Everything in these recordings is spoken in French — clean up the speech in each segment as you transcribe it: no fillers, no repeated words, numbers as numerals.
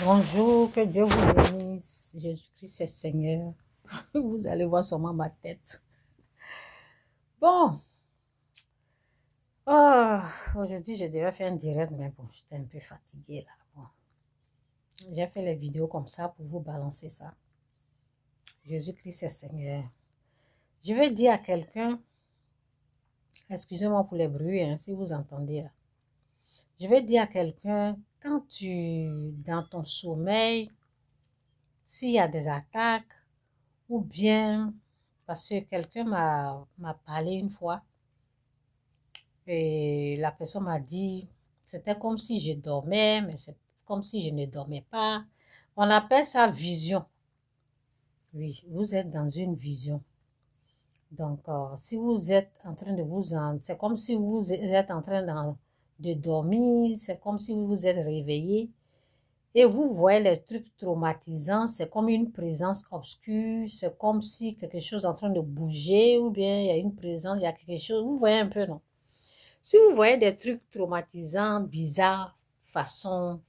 Bonjour, que Dieu vous bénisse. Jésus-Christ est Seigneur. Vous allez voir seulement ma tête. Bon, aujourd'hui je devais faire un direct, mais bon, j'étais un peu fatiguée là. Bon. J'ai fait les vidéos comme ça pour vous balancer ça. Jésus-Christ est Seigneur. Je vais dire à quelqu'un, excusez-moi pour les bruits, hein, si vous entendez là. Je vais dire à quelqu'un, quand dans ton sommeil, s'il y a des attaques, ou bien, parce que quelqu'un m'a parlé une fois, et la personne m'a dit, c'était comme si je dormais, mais c'est comme si je ne dormais pas. On appelle ça vision. Oui, vous êtes dans une vision. Donc, si vous êtes en train de c'est comme si vous êtes en train de dormir, c'est comme si vous vous êtes réveillé et vous voyez les trucs traumatisants, c'est comme une présence obscure, c'est comme si quelque chose est en train de bouger ou bien il y a une présence, il y a quelque chose, vous voyez un peu, non? Si vous voyez des trucs traumatisants, bizarres, façon,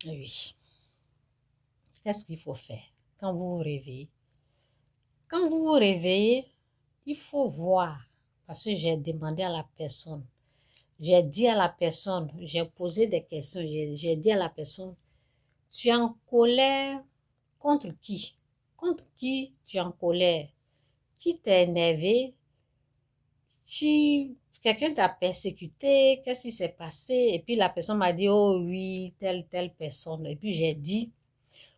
oui. Qu'est-ce qu'il faut faire quand vous vous réveillez? Quand vous vous réveillez, il faut voir, parce que j'ai demandé à la personne, j'ai dit à la personne, j'ai posé des questions, j'ai dit à la personne, tu es en colère contre qui? Contre qui tu es en colère? Qui t'a énervé? Quelqu'un t'a persécuté? Qu'est-ce qui s'est passé? Et puis la personne m'a dit, oh oui, telle personne. Et puis j'ai dit,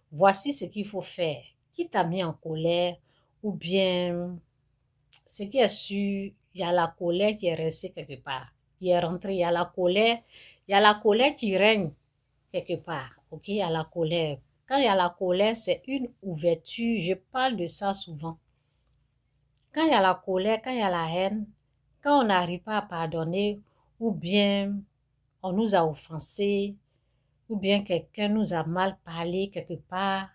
voici ce qu'il faut faire. Qui t'a mis en colère? Ou bien, ce qui est sûr, il y a la colère qui est restée quelque part. Il est rentré, il y a la colère qui règne quelque part. Ok, il y a la colère. Quand il y a la colère, c'est une ouverture. Je parle de ça souvent. Quand il y a la colère, quand il y a la haine, quand on n'arrive pas à pardonner, ou bien on nous a offensés, ou bien quelqu'un nous a mal parlé quelque part,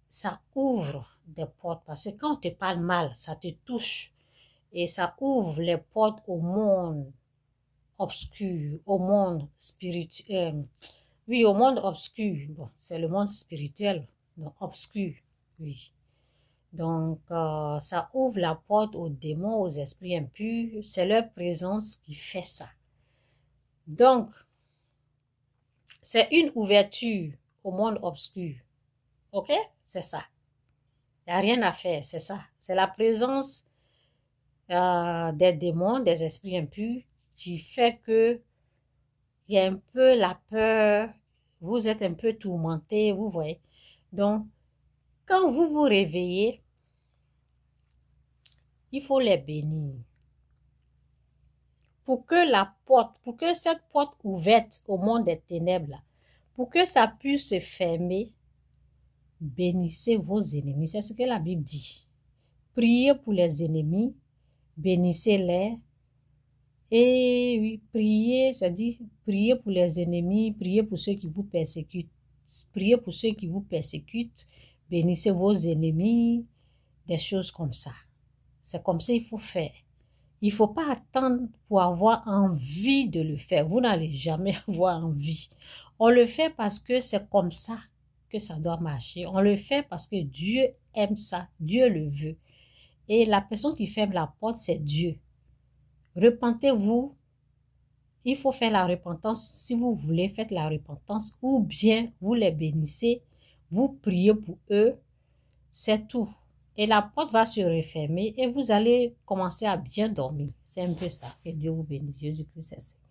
ça ouvre des portes. Parce que quand on te parle mal, ça te touche. Et ça ouvre les portes au monde obscur, au monde spirituel. Oui, au monde obscur. Bon, c'est le monde spirituel, donc obscur, oui. Donc, ça ouvre la porte aux démons, aux esprits impurs. C'est leur présence qui fait ça. Donc, c'est une ouverture au monde obscur. Ok? C'est ça. Il n'y a rien à faire, c'est ça. C'est la présence des démons, des esprits impurs qui fait que il y a un peu la peur, vous êtes un peu tourmenté, vous voyez. Donc, quand vous vous réveillez, il faut les bénir. Pour que cette porte ouverte au monde des ténèbres, là, pour que ça puisse se fermer, bénissez vos ennemis. C'est ce que la Bible dit. Priez pour les ennemis, bénissez-les. Et oui, priez, ça dit, priez pour les ennemis, priez pour ceux qui vous persécutent. Priez pour ceux qui vous persécutent, bénissez vos ennemis, des choses comme ça. C'est comme ça qu'il faut faire. Il ne faut pas attendre pour avoir envie de le faire. Vous n'allez jamais avoir envie. On le fait parce que c'est comme ça que ça doit marcher. On le fait parce que Dieu aime ça. Dieu le veut. Et la personne qui ferme la porte, c'est Dieu. Repentez-vous. Il faut faire la repentance. Si vous voulez, faites la repentance. Ou bien, vous les bénissez. Vous priez pour eux. C'est tout. Et la porte va se refermer et vous allez commencer à bien dormir. C'est un peu ça. Que Dieu vous bénisse. Jésus-Christ est Seigneur.